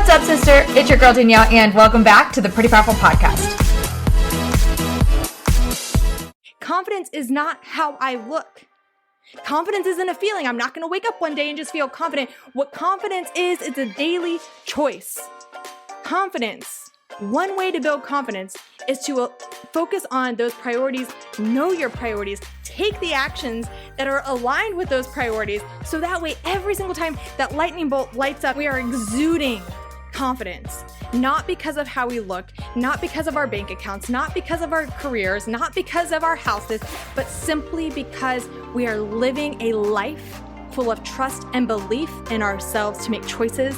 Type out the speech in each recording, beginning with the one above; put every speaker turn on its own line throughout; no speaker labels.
What's up, sister? It's your girl, Danielle, and welcome back to the Pretty Powerful Podcast.
Confidence is not how I look. Confidence isn't a feeling. I'm not going to wake up one day and just feel confident. What confidence is a daily choice. Confidence. One way to build confidence is to focus on those priorities, know your priorities, take the actions that are aligned with those priorities, so that way every single time that lightning bolt lights up, we are exuding confidence. Not because of how we look, not because of our bank accounts, not because of our careers, not because of our houses, but simply because we are living a life full of trust and belief in ourselves to make choices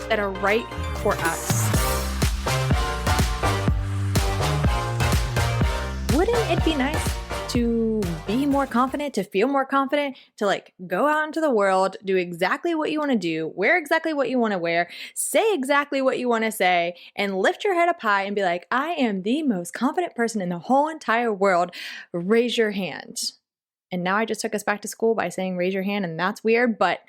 that are right for us. Wouldn't it be nice to be more confident, to feel more confident, to go out into the world, do exactly what you want to do, wear exactly what you want to wear, say exactly what you want to say, and lift your head up high and be like, I am the most confident person in the whole entire world. Raise your hand. And now I just took us back to school by saying raise your hand, and that's weird, but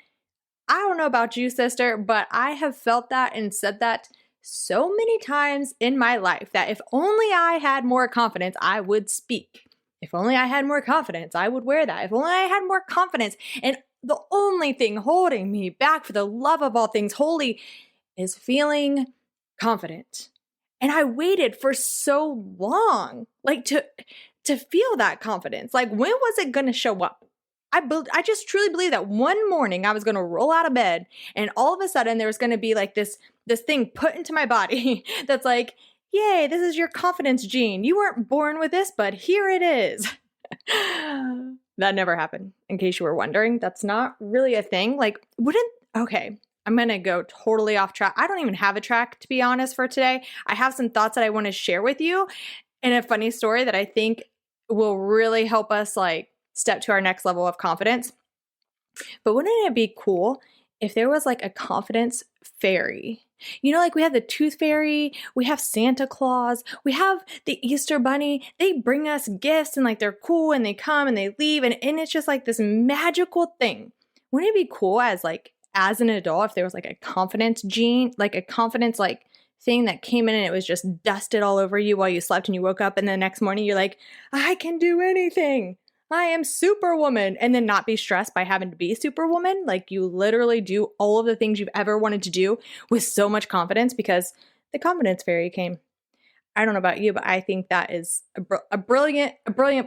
I don't know about you, sister, but I have felt that and said that so many times in my life that if only I had more confidence, I would speak. If only I had more confidence, I would wear that. If only I had more confidence. And the only thing holding me back, for the love of all things holy, is feeling confident. And I waited for so long, to feel that confidence. When was it going to show up? I just truly believe that one morning I was going to roll out of bed and all of a sudden there was going to be this thing put into my body that's like, yay, this is your confidence gene. You weren't born with this, but here it is. That never happened. In case you were wondering, that's not really a thing. Okay, I'm going to go totally off track. I don't even have a track, to be honest, for today. I have some thoughts that I want to share with you and a funny story that I think will really help us step to our next level of confidence. But wouldn't it be cool if there was a confidence fairy? We have the tooth fairy, we have Santa Claus, we have the Easter bunny. They bring us gifts and they're cool and they come and they leave and it's just this magical thing. Wouldn't it be cool as an adult if there was a confidence gene, a confidence thing that came in and it was just dusted all over you while you slept and you woke up and the next morning you're like, I can do anything. I am Superwoman, and then not be stressed by having to be Superwoman. You literally do all of the things you've ever wanted to do with so much confidence because the confidence fairy came. I don't know about you, but I think that is a brilliant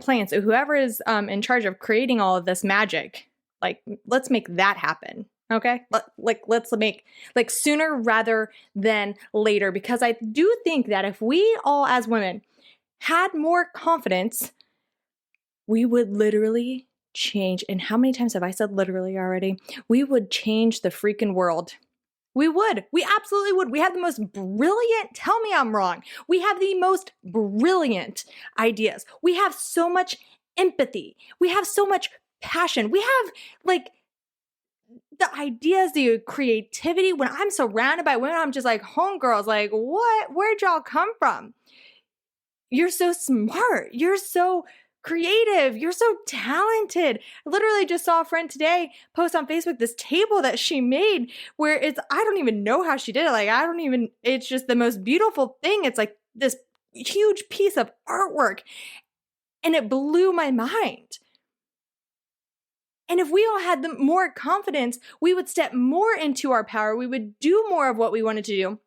plan. So whoever is in charge of creating all of this magic, let's make that happen. Okay? Let's make sooner rather than later, because I do think that if we all as women had more confidence, we would literally change. And how many times have I said literally already? We would change the freaking world. We would. We absolutely would. We have the most brilliant, tell me I'm wrong. We have the most brilliant ideas. We have so much empathy. We have so much passion. We have the ideas, the creativity. When I'm surrounded by women, I'm just homegirls, what? Where'd y'all come from? You're so smart. You're so creative. You're so talented. I literally just saw a friend today post on Facebook this table that she made where I don't even know how she did it. It's just the most beautiful thing. It's this huge piece of artwork and it blew my mind. And if we all had more confidence, we would step more into our power. We would do more of what we wanted to do.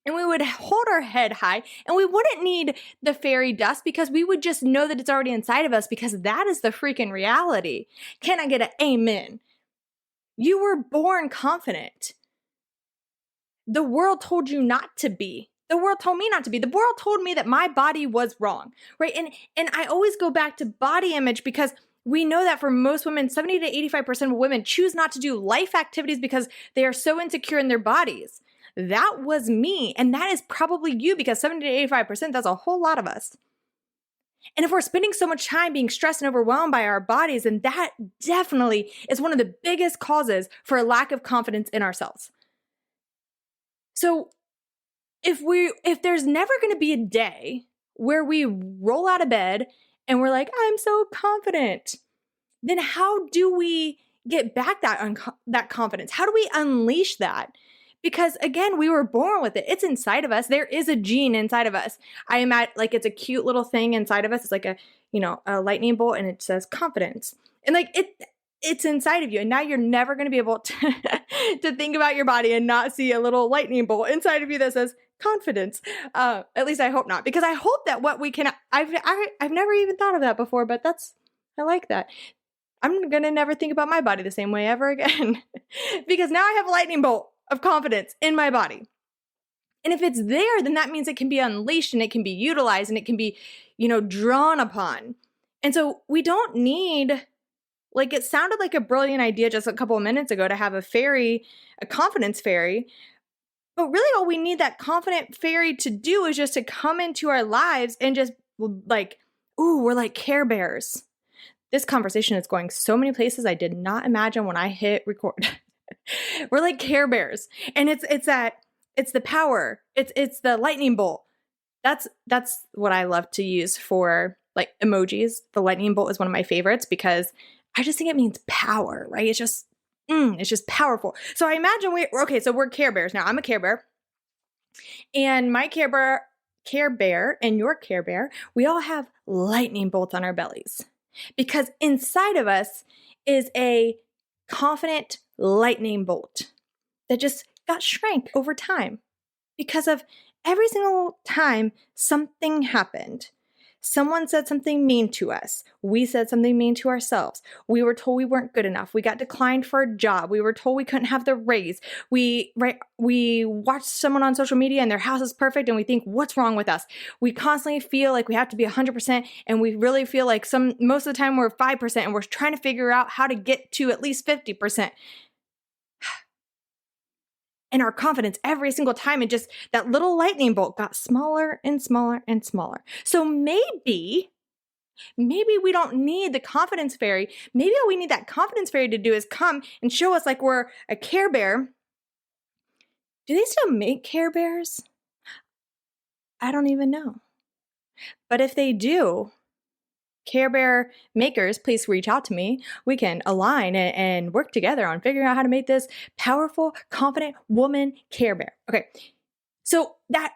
And we would hold our head high and we wouldn't need the fairy dust because we would just know that it's already inside of us because that is the freaking reality. Can I get an amen? You were born confident. The world told you not to be. The world told me not to be. The world told me that my body was wrong, right? And I always go back to body image because we know that for most women, 70 to 85% of women choose not to do life activities because they are so insecure in their bodies. That was me, and that is probably you because 70 to 85%, that's a whole lot of us. And if we're spending so much time being stressed and overwhelmed by our bodies, then that definitely is one of the biggest causes for a lack of confidence in ourselves. So if there's never going to be a day where we roll out of bed and we're like, I'm so confident, then how do we get back that confidence? How do we unleash that? Because again, we were born with it. It's inside of us. There is a gene inside of us. I am at like, it's a cute little thing inside of us. It's like a lightning bolt, and it says confidence. And like it's inside of you. And now you're never going to be able to, to think about your body and not see a little lightning bolt inside of you that says confidence. At least I hope not, because I hope that what we can, I've never even thought of that before, but I like that. I'm going to never think about my body the same way ever again because now I have a lightning bolt of confidence in my body. And if it's there, then that means it can be unleashed and it can be utilized and it can be, drawn upon. And so we don't need, like, it sounded like a brilliant idea just a couple of minutes ago to have a confidence fairy. But really all we need that confident fairy to do is just to come into our lives and just like, ooh, we're like Care Bears. This conversation is going so many places I did not imagine when I hit record. We're like Care Bears, and it's the power. It's the lightning bolt. That's what I love to use for like emojis. The lightning bolt is one of my favorites because I just think it means power, right? It's just powerful. So I imagine so we're Care Bears now. I'm a Care Bear, and my Care Bear, and your Care Bear, we all have lightning bolts on our bellies because inside of us is a confident lightning bolt that just got shrank over time because of every single time something happened. Someone said something mean to us. We said something mean to ourselves. We were told we weren't good enough. We got declined for a job. We were told we couldn't have the raise. We watched someone on social media and their house is perfect and we think, what's wrong with us? We constantly feel like we have to be 100% and we really feel like most of the time we're 5% and we're trying to figure out how to get to at least 50%. And our confidence every single time, and just that little lightning bolt got smaller and smaller and smaller. So maybe we don't need the confidence fairy. Maybe all we need that confidence fairy to do is come and show us like we're a Care Bear. Do they still make Care Bears? I don't even know. But if they do, Care Bear makers, please reach out to me. We can align and work together on figuring out how to make this powerful, confident woman Care Bear. Okay, so that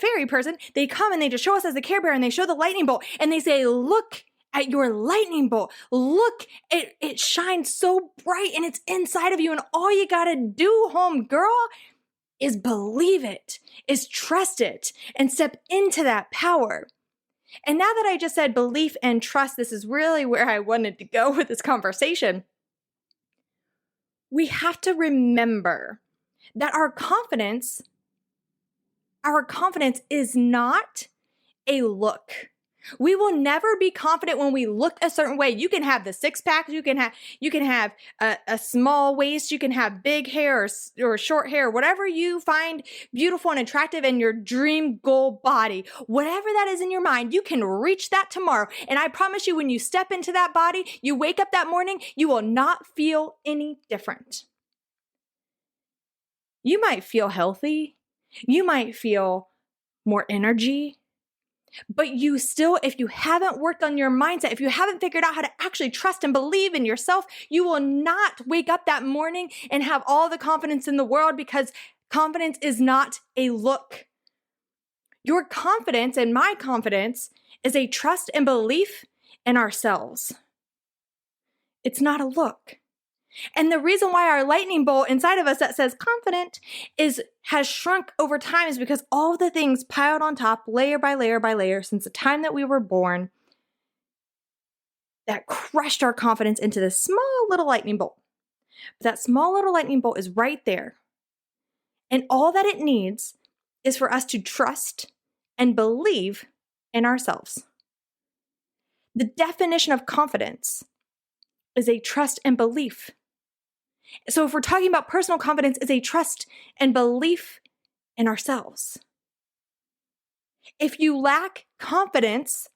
fairy person, they come and they just show us as the Care Bear and they show the lightning bolt and they say, look at your lightning bolt. Look, it shines so bright and it's inside of you, and all you gotta do, home girl, is believe it, is trust it, and step into that power. And now that I just said belief and trust, this is really where I wanted to go with this conversation. We have to remember that our confidence is not a look. We will never be confident when we look a certain way. You can have the six pack, you can have a small waist, you can have big hair or short hair, whatever you find beautiful and attractive in your dream goal body, whatever that is in your mind, you can reach that tomorrow. And I promise you, when you step into that body, you wake up that morning, you will not feel any different. You might feel healthy. You might feel more energy. But you still, if you haven't worked on your mindset, if you haven't figured out how to actually trust and believe in yourself, you will not wake up that morning and have all the confidence in the world, because confidence is not a look. Your confidence and my confidence is a trust and belief in ourselves. It's not a look. And the reason why our lightning bolt inside of us that says confident has shrunk over time is because all of the things piled on top, layer by layer by layer, since the time that we were born, that crushed our confidence into this small little lightning bolt. But that small little lightning bolt is right there. And all that it needs is for us to trust and believe in ourselves. The definition of confidence is a trust and belief. So if we're talking about personal confidence, it's a trust and belief in ourselves. If you lack confidence,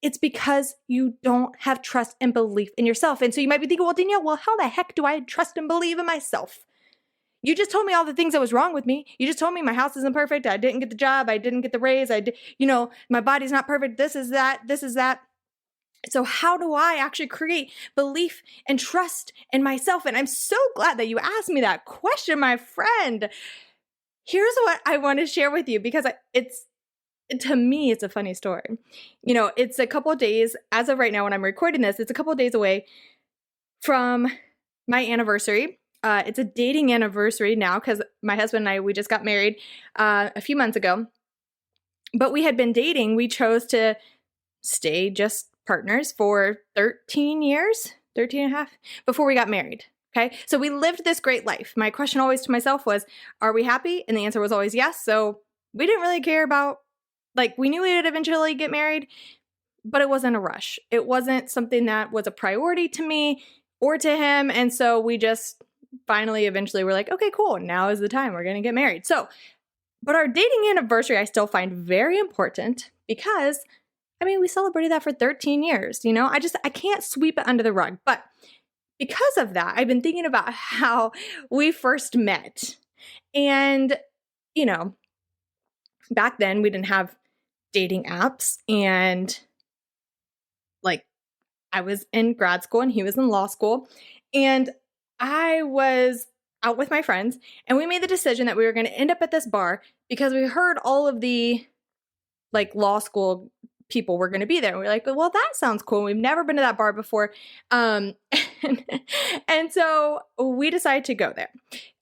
it's because you don't have trust and belief in yourself. And so you might be thinking, well, Danielle, how the heck do I trust and believe in myself? You just told me all the things that was wrong with me. You just told me my house isn't perfect. I didn't get the job. I didn't get the raise. My body's not perfect. This is that. So how do I actually create belief and trust in myself? And I'm so glad that you asked me that question, my friend. Here's what I want to share with you because to me, it's a funny story. It's a couple of days, as of right now when I'm recording this, it's a couple of days away from my anniversary. It's a dating anniversary now because my husband and I, we just got married a few months ago. But we had been dating. We chose to stay just partners for 13 years, 13 and a half, before we got married. Okay. So we lived this great life. My question always to myself was, are we happy? And the answer was always yes. So we didn't really care about, we knew we would eventually get married, but it wasn't a rush. It wasn't something that was a priority to me or to him. And so we just finally, eventually were like, okay, cool. Now is the time we're going to get married. So, but our dating anniversary, I still find very important because we celebrated that for 13 years, I can't sweep it under the rug. But because of that, I've been thinking about how we first met. And, back then we didn't have dating apps. And I was in grad school and he was in law school. And I was out with my friends and we made the decision that we were going to end up at this bar because we heard all of the law school people were going to be there. And we were like, well, that sounds cool. We've never been to that bar before. And so we decided to go there.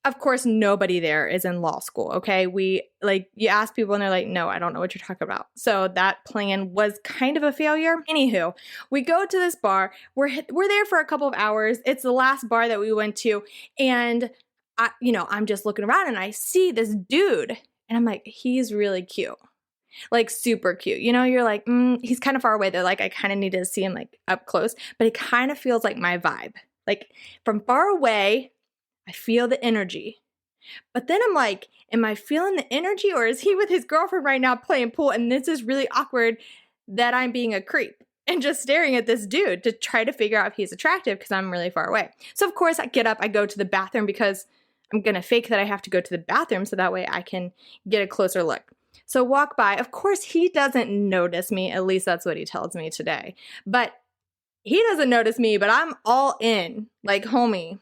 Of course, nobody there is in law school. Okay. You ask people and they're like, no, I don't know what you're talking about. So that plan was kind of a failure. Anywho, we go to this bar. We're there for a couple of hours. It's the last bar that we went to. And I'm just looking around and I see this dude and I'm like, he's really cute. Super cute. You're like, he's kind of far away. They're like, I kind of need to see him up close, but it kind of feels like my vibe. From far away, I feel the energy. But then I'm like, am I feeling the energy or is he with his girlfriend right now playing pool? And this is really awkward that I'm being a creep and just staring at this dude to try to figure out if he's attractive because I'm really far away. So of course I get up, I go to the bathroom because I'm going to fake that I have to go to the bathroom so that way I can get a closer look. So walk by. Of course, he doesn't notice me. At least that's what he tells me today. But he doesn't notice me, but I'm all in. Homie.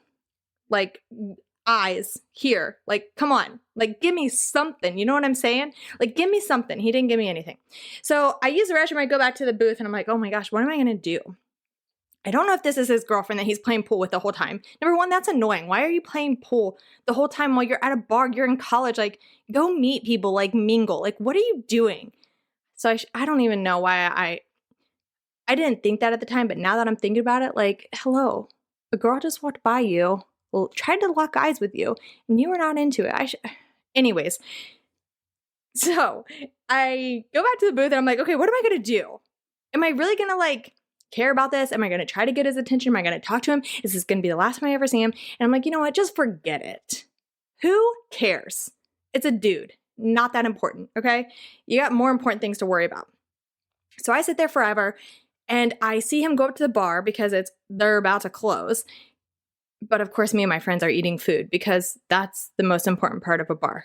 Eyes here. Come on. Give me something. You know what I'm saying? Give me something. He didn't give me anything. So I use the restroom. I go back to the booth and I'm like, oh my gosh, what am I going to do? I don't know if this is his girlfriend that he's playing pool with the whole time. Number one, that's annoying. Why are you playing pool the whole time while you're at a bar? You're in college. Go meet people, mingle. What are you doing? So I don't even know why I didn't think that at the time, but now that I'm thinking about it, hello, a girl just walked by you, tried to lock eyes with you, and you were not into it. Anyways, so I go back to the booth and I'm like, okay, what am I going to do? Am I really going to care about this? Am I going to try to get his attention? Am I going to talk to him? Is this going to be the last time I ever see him? And I'm like, you know what? Just forget it. Who cares? It's a dude. Not that important. Okay. You got more important things to worry about. So I sit there forever and I see him go up to the bar because they're about to close. But of course, me and my friends are eating food because that's the most important part of a bar.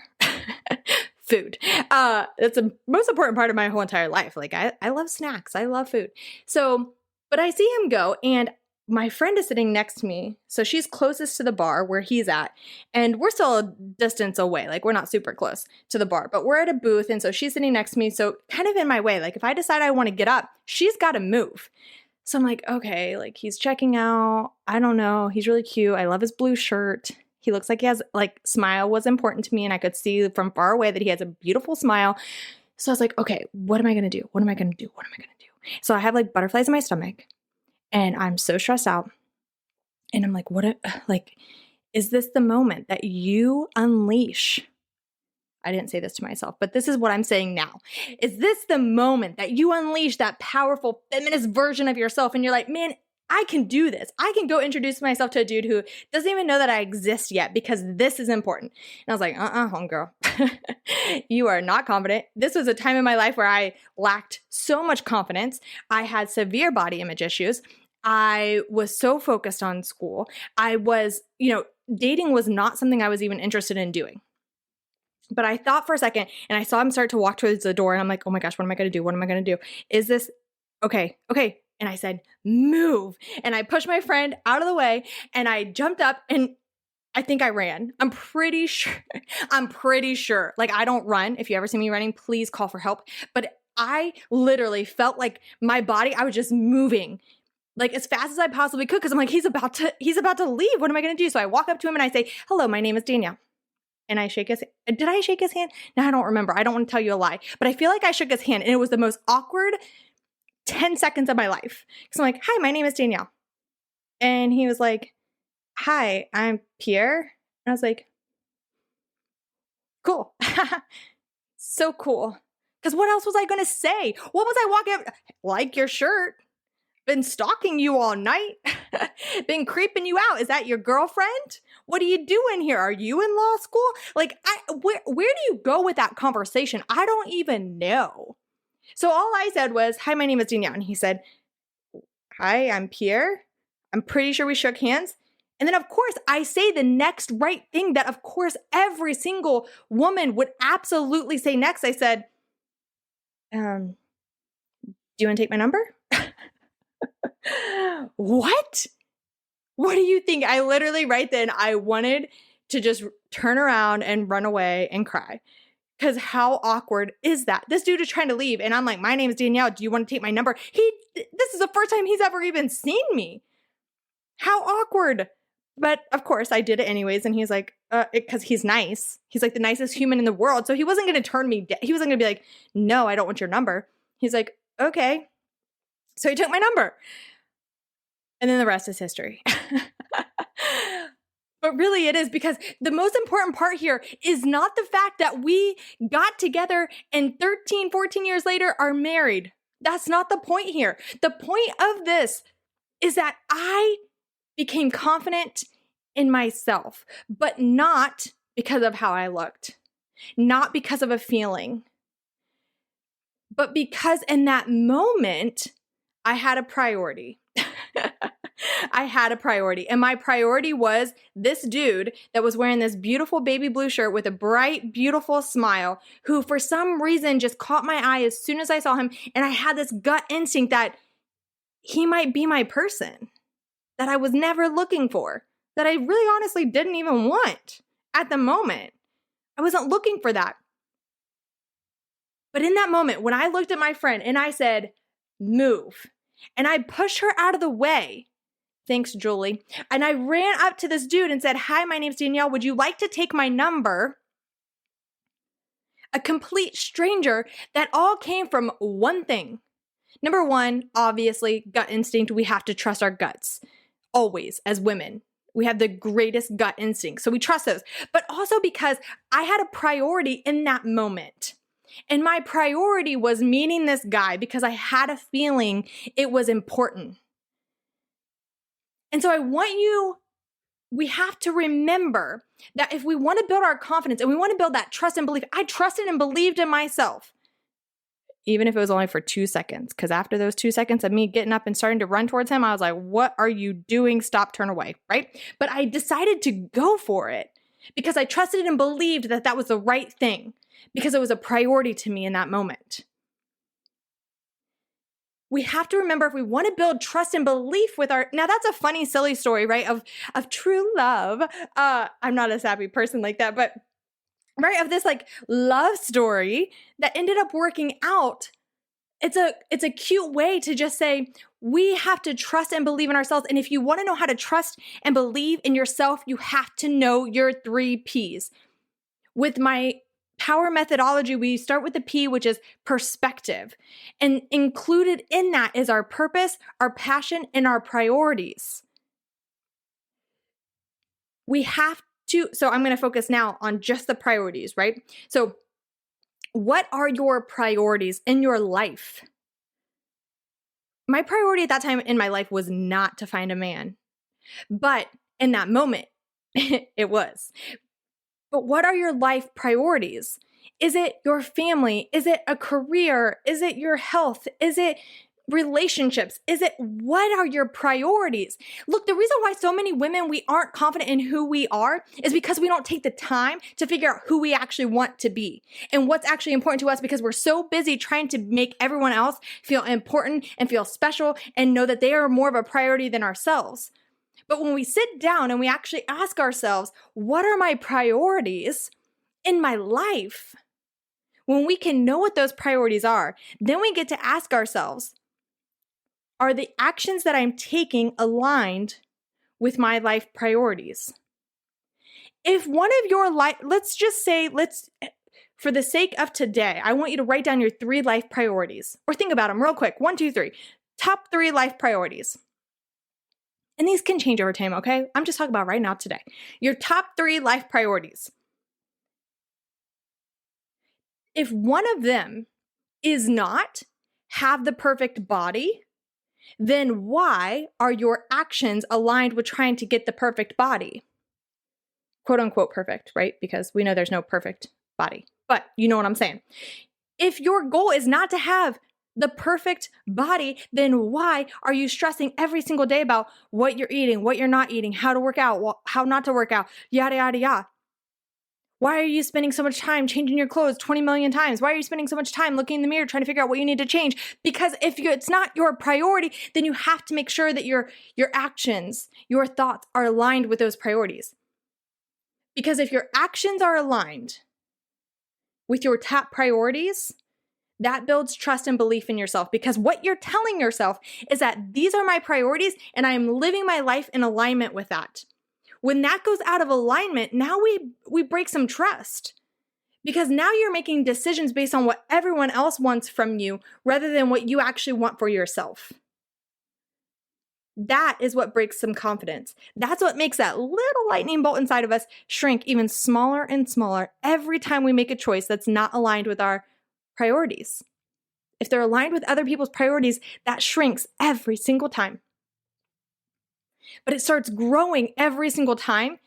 Food. It's the most important part of my whole entire life. I love snacks. I love food. So, but I see him go and my friend is sitting next to me. So she's closest to the bar where he's at. And we're still a distance away. We're not super close to the bar, but we're at a booth. And so she's sitting next to me. So kind of in my way. If I decide I want to get up, she's got to move. So I'm like, okay, he's checking out. I don't know. He's really cute. I love his blue shirt. He looks like he has, smile was important to me. And I could see from far away that he has a beautiful smile. So I was like, okay, what am I going to do? What am I going to do? What am I going to do? So I have butterflies in my stomach and I'm so stressed out. And I'm like, is this the moment that you unleash? I didn't say this to myself, but this is what I'm saying now. Is this the moment that you unleash that powerful feminist version of yourself? And you're like, man, I can do this. I can go introduce myself to a dude who doesn't even know that I exist yet because this is important. And I was like, homegirl, you are not confident. This was a time in my life where I lacked so much confidence. I had severe body image issues. I was so focused on school. I was, dating was not something I was even interested in doing. But I thought for a second and I saw him start to walk towards the door and I'm like, oh my gosh, what am I going to do? What am I going to do? Is this okay? And I said, move. And I pushed my friend out of the way and I jumped up and I think I ran. I'm pretty sure. Like, I don't run. If you ever see me running, please call for help. But I literally felt like my body, I was just moving like as fast as I possibly could. Cause I'm like, he's about to leave. What am I going to do? So I walk up to him and I say, hello, my name is Danielle. And I shake his, did I shake his hand? No, I don't remember. I don't want to tell you a lie, but I feel like I shook his hand and it was the most awkward 10 seconds of my life. So I'm like, hi, my name is Danielle. And he was like, hi, I'm Pierre. And I was like, cool. So cool. Because what else was I going to say? What was I walking up? Like your shirt. Been stalking you all night. Been creeping you out. Is that your girlfriend? What are you doing here? Are you in law school? Like, where do you go with that conversation? I don't even know. So all I said was, hi, my name is Danielle. And he said, hi, I'm Pierre. I'm pretty sure we shook hands. And then, of course, I say the next right thing that, of course, every single woman would absolutely say next. I said, do you want to take my number? What? What do you think? I literally, right then, I wanted to just turn around and run away and cry. Because how awkward is that? This dude is trying to leave. And I'm like, my name is Danielle. Do you want to take my number? This is the first time he's ever even seen me. How awkward. But of course, I did it anyways. And he's like, because he's nice. He's like the nicest human in the world. So he wasn't going to turn me down. He wasn't going to be like, no, I don't want your number. He's like, okay. So he took my number. And then the rest is history. But really it is, because the most important part here is not the fact that we got together and 13, 14 years later are married. That's not the point here. The point of this is that I became confident in myself, but not because of how I looked, not because of a feeling, but because in that moment, I had a priority. I had a priority. And my priority was this dude that was wearing this beautiful baby blue shirt with a bright, beautiful smile, who for some reason just caught my eye as soon as I saw him. And I had this gut instinct that he might be my person that I was never looking for, that I really honestly didn't even want at the moment. I wasn't looking for that. But in that moment, when I looked at my friend and I said, move, and I pushed her out of the way, thanks, Julie, and I ran up to this dude and said, hi, my name's Danielle. Would you like to take my number? A complete stranger. That all came from one thing. Number one, obviously, gut instinct. We have to trust our guts. Always, as women. We have the greatest gut instinct. So we trust those. But also because I had a priority in that moment. And my priority was meeting this guy because I had a feeling it was important. And so we have to remember that if we want to build our confidence and we want to build that trust and belief, I trusted and believed in myself, even if it was only for 2 seconds. Because after those 2 seconds of me getting up and starting to run towards him, I was like, what are you doing? Stop, turn away, right? But I decided to go for it because I trusted and believed that that was the right thing, because it was a priority to me in that moment. We have to remember, if we want to build trust and belief with now that's a funny, silly story, right? Of true love. I'm not a sappy person like that, but right, of this like love story that ended up working out. It's a cute way to just say, we have to trust and believe in ourselves. And if you want to know how to trust and believe in yourself, you have to know your 3 Ps. With my power methodology, we start with the P, which is perspective. And included in that is our purpose, our passion, and our priorities. We have to, so I'm going to focus now on just the priorities, right? So what are your priorities in your life? My priority at that time in my life was not to find a man. But in that moment, it was. But what are your life priorities? Is it your family? Is it a career? Is it your health? Is it relationships? Is it what are your priorities? Look, the reason why so many women we aren't confident in who we are is because we don't take the time to figure out who we actually want to be and what's actually important to us, because we're so busy trying to make everyone else feel important and feel special and know that they are more of a priority than ourselves. But when we sit down and we actually ask ourselves, what are my priorities in my life? When we can know what those priorities are, then we get to ask ourselves, are the actions that I'm taking aligned with my life priorities? If one of your life, for the sake of today, I want you to write down your 3 life priorities, or think about them real quick. 1, 2, 3. Top 3 life priorities. And these can change over time, okay? I'm just talking about right now today. Your top 3 life priorities. If one of them is not have the perfect body, then why are your actions aligned with trying to get the perfect body? Quote unquote perfect, right? Because we know there's no perfect body, but you know what I'm saying. If your goal is not to have the perfect body, then why are you stressing every single day about what you're eating, what you're not eating, how to work out, how not to work out, yada, yada, yada? Why are you spending so much time changing your clothes 20 million times? Why are you spending so much time looking in the mirror trying to figure out what you need to change? Because if it's not your priority, then you have to make sure that your actions, your thoughts are aligned with those priorities. Because if your actions are aligned with your top priorities, that builds trust and belief in yourself, because what you're telling yourself is that these are my priorities and I am living my life in alignment with that. When that goes out of alignment, now we break some trust, because now you're making decisions based on what everyone else wants from you rather than what you actually want for yourself. That is what breaks some confidence. That's what makes that little lightning bolt inside of us shrink even smaller and smaller every time we make a choice that's not aligned with our priorities. If they're aligned with other people's priorities, that shrinks every single time. But it starts growing every single time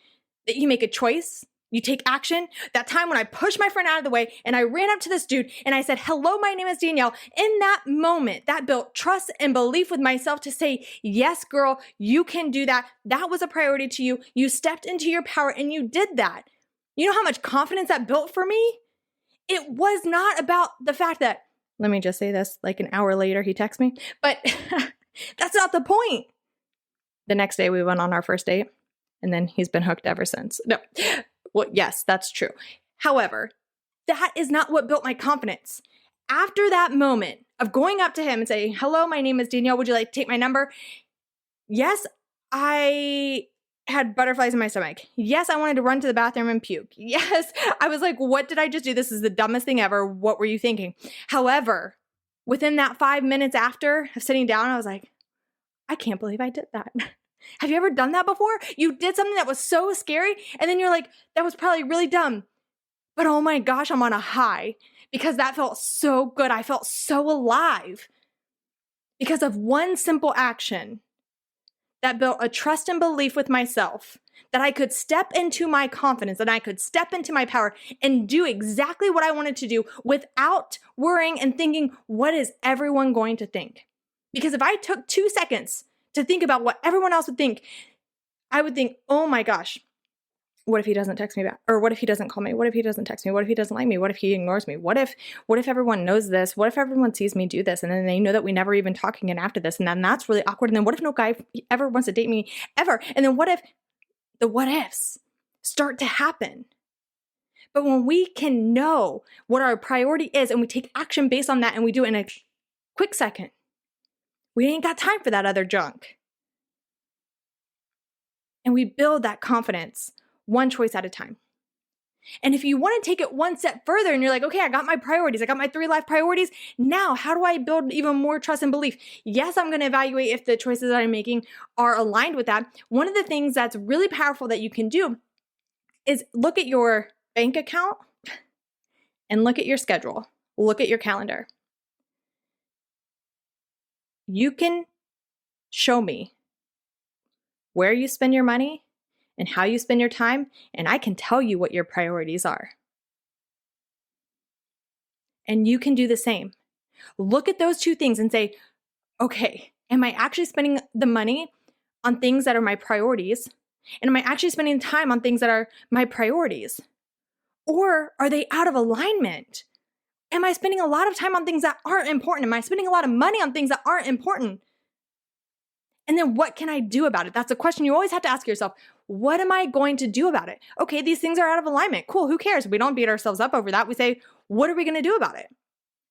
that you make a choice, you take action. That time when I pushed my friend out of the way and I ran up to this dude and I said, hello, my name is Danielle. In that moment, that built trust and belief with myself to say, yes, girl, you can do that. That was a priority to you. You stepped into your power and you did that. You know how much confidence that built for me? It was not about the fact that, let me just say this, like an hour later, he texts me, but that's not the point. The next day we went on our first date and then he's been hooked ever since. No, well, yes, that's true. However, that is not what built my confidence. After that moment of going up to him and saying, hello, my name is Danielle. Would you like to take my number? Yes, I had butterflies in my stomach. Yes, I wanted to run to the bathroom and puke. Yes, I was like, what did I just do? This is the dumbest thing ever. What were you thinking? However, within that 5 minutes after of sitting down, I was like, I can't believe I did that. Have you ever done that before? You did something that was so scary and then you're like, that was probably really dumb. But oh my gosh, I'm on a high because that felt so good. I felt so alive because of one simple action that built a trust and belief with myself that I could step into my confidence and I could step into my power and do exactly what I wanted to do without worrying and thinking, what is everyone going to think? Because if I took 2 seconds to think about what everyone else would think, I would think, oh my gosh, what if he doesn't text me back? Or what if he doesn't call me? What if he doesn't text me? What if he doesn't like me? What if he ignores me? What if everyone knows this? What if everyone sees me do this? And then they know that we never even talk again after this. And then that's really awkward. And then what if no guy ever wants to date me ever? And then what if the what ifs start to happen? But when we can know what our priority is and we take action based on that and we do it in a quick second, we ain't got time for that other junk. And we build that confidence one choice at a time. And if you want to take it one step further and you're like, okay, I got my priorities. I got my 3 life priorities. Now, how do I build even more trust and belief? Yes, I'm going to evaluate if the choices that I'm making are aligned with that. One of the things that's really powerful that you can do is look at your bank account and look at your schedule. Look at your calendar. You can show me where you spend your money and how you spend your time, and I can tell you what your priorities are. And you can do the same. Look at those 2 things and say, okay, am I actually spending the money on things that are my priorities? And am I actually spending time on things that are my priorities? Or are they out of alignment? Am I spending a lot of time on things that aren't important? Am I spending a lot of money on things that aren't important? And then what can I do about it? That's a question you always have to ask yourself. What am I going to do about it? Okay, these things are out of alignment. Cool, who cares? We don't beat ourselves up over that. We say, what are we going to do about it?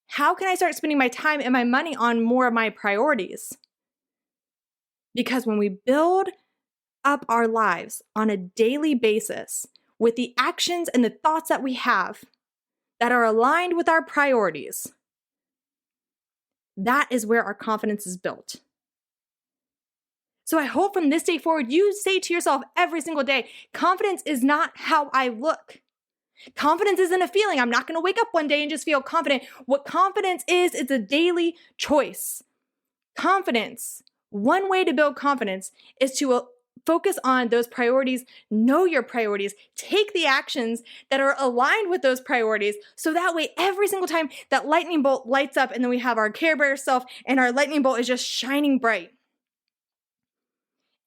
How can I start spending my time and my money on more of my priorities? Because when we build up our lives on a daily basis with the actions and the thoughts that we have that are aligned with our priorities, that is where our confidence is built. So I hope from this day forward, you say to yourself every single day, confidence is not how I look. Confidence isn't a feeling. I'm not going to wake up one day and just feel confident. What confidence is, it's a daily choice. Confidence, one way to build confidence is to focus on those priorities, know your priorities, take the actions that are aligned with those priorities. So that way, every single time that lightning bolt lights up and then we have our Care Bear self and our lightning bolt is just shining bright.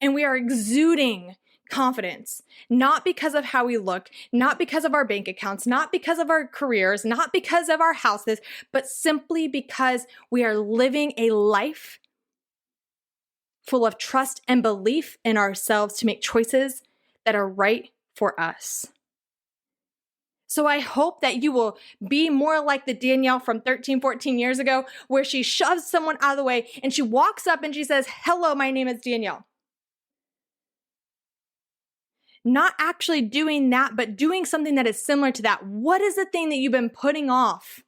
And we are exuding confidence, not because of how we look, not because of our bank accounts, not because of our careers, not because of our houses, but simply because we are living a life full of trust and belief in ourselves to make choices that are right for us. So I hope that you will be more like the Danielle from 13, 14 years ago, where she shoves someone out of the way and she walks up and she says, "Hello, my name is Danielle." Not actually doing that, but doing something that is similar to that. What is the thing that you've been putting off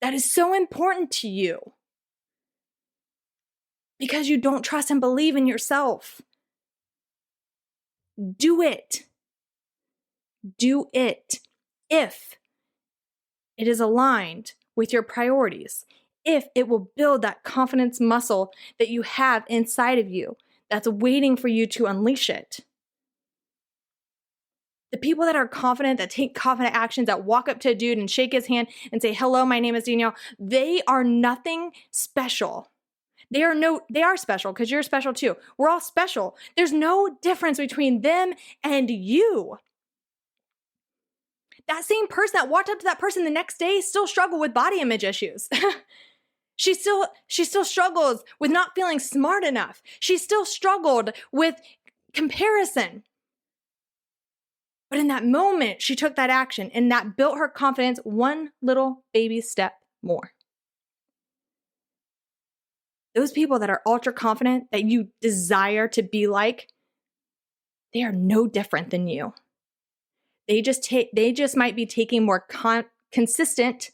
that is so important to you? Because you don't trust and believe in yourself. Do it. Do it. If it is aligned with your priorities, if it will build that confidence muscle that you have inside of you that's waiting for you to unleash it. The people that are confident, that take confident actions, that walk up to a dude and shake his hand and say, "Hello, my name is Danielle," they are nothing special. They are special because you're special too. We're all special. There's no difference between them and you. That same person that walked up to that person the next day still struggled with body image issues. She still struggles with not feeling smart enough. She still struggled with comparison. But in that moment, she took that action and that built her confidence one little baby step more. Those people that are ultra confident, that you desire to be like, they are no different than you. They just might be taking more consistent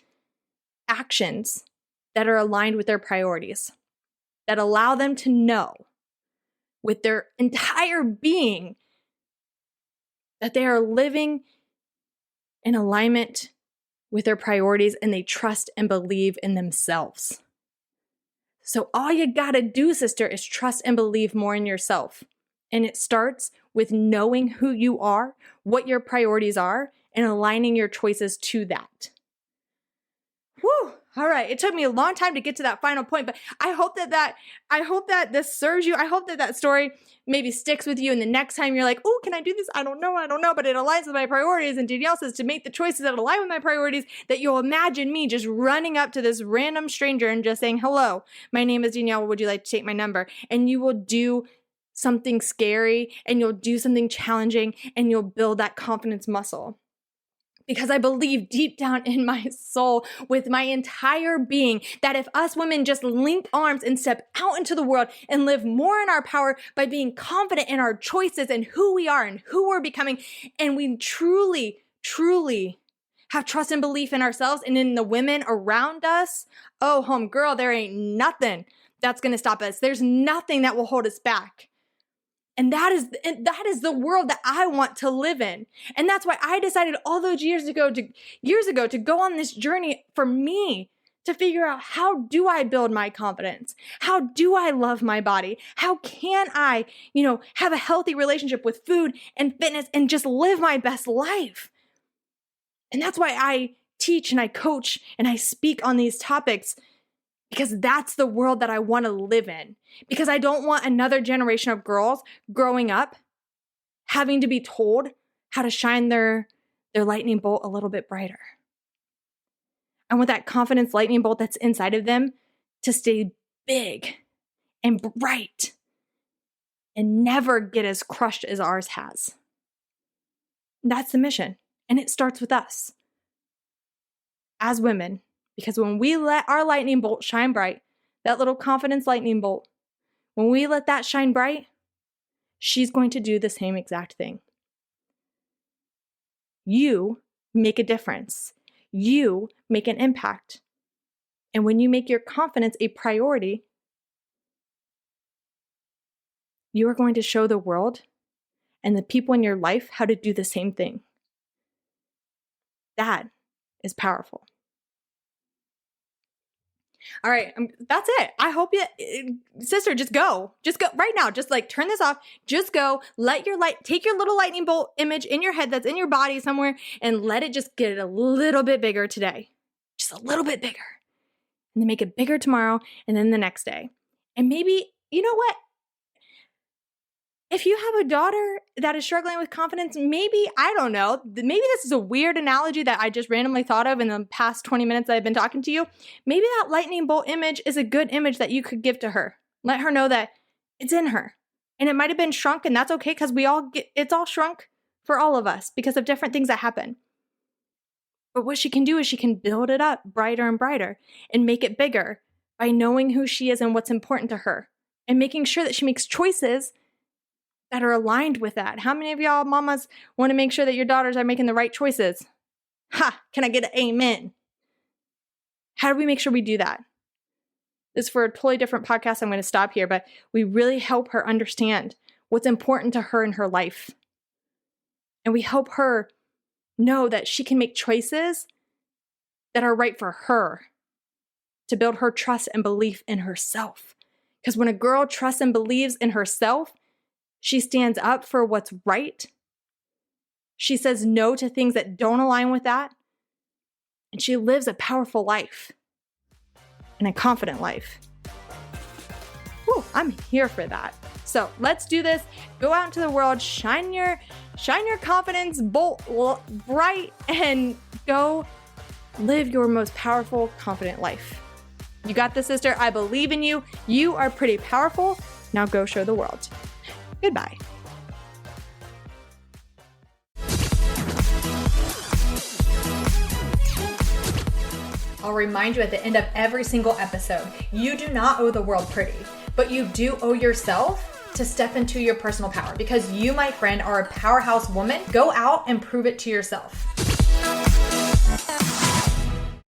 actions that are aligned with their priorities, that allow them to know with their entire being that they are living in alignment with their priorities and they trust and believe in themselves. So all you gotta do, sister, is trust and believe more in yourself. And it starts with knowing who you are, what your priorities are, and aligning your choices to that. Whew. All right. It took me a long time to get to that final point, but I hope that this serves you. I hope that story maybe sticks with you. And the next time you're like, "Oh, can I do this? I don't know, but it aligns with my priorities." And Danielle says to make the choices that align with my priorities, that you'll imagine me just running up to this random stranger and just saying, "Hello, my name is Danielle. Would you like to take my number?" And you will do something scary and you'll do something challenging and you'll build that confidence muscle. Because I believe deep down in my soul, with my entire being, that if us women just link arms and step out into the world and live more in our power by being confident in our choices and who we are and who we're becoming, and we truly, truly have trust and belief in ourselves and in the women around us, oh, homegirl, there ain't nothing that's going to stop us. There's nothing that will hold us back. And that is the world that I want to live in. And that's why I decided all those years ago to go on this journey for me to figure out, how do I build my confidence? How do I love my body? How can I, have a healthy relationship with food and fitness and just live my best life? And that's why I teach and I coach and I speak on these topics, because that's the world that I want to live in. Because I don't want another generation of girls growing up having to be told how to shine their lightning bolt a little bit brighter. I want that confidence lightning bolt that's inside of them to stay big and bright and never get as crushed as ours has. That's the mission. And it starts with us as women, because when we let our lightning bolt shine bright, that little confidence lightning bolt, when we let that shine bright, she's going to do the same exact thing. You make a difference. You make an impact. And when you make your confidence a priority, you are going to show the world and the people in your life how to do the same thing. That is powerful. All right, that's it. I hope you, sister, just go right now. Just like turn this off. Just go. Take your little lightning bolt image in your head that's in your body somewhere and let it just get a little bit bigger today. Just a little bit bigger. And then make it bigger tomorrow and then the next day. And maybe, you know what? If you have a daughter that is struggling with confidence, maybe, I don't know, maybe this is a weird analogy that I just randomly thought of in the past 20 minutes that I've been talking to you. Maybe that lightning bolt image is a good image that you could give to her. Let her know that it's in her. And it might have been shrunk, and that's okay because it's all shrunk for all of us because of different things that happen. But what she can do is she can build it up brighter and brighter and make it bigger by knowing who she is and what's important to her and making sure that she makes choices that are aligned with that. How many of y'all mamas want to make sure that your daughters are making the right choices? Ha! Can I get an amen? How do we make sure we do that? This is for a totally different podcast. I'm going to stop here, but we really help her understand what's important to her in her life. And we help her know that she can make choices that are right for her to build her trust and belief in herself. Because when a girl trusts and believes in herself, she stands up for what's right. She says no to things that don't align with that. And she lives a powerful life and a confident life. Whew, I'm here for that. So let's do this. Go out into the world, shine your confidence bolt bright, and go live your most powerful, confident life. You got this, sister. I believe in you. You are pretty powerful. Now go show the world. Goodbye.
I'll remind you at the end of every single episode, you do not owe the world pretty, but you do owe yourself to step into your personal power because you, my friend, are a powerhouse woman. Go out and prove it to yourself.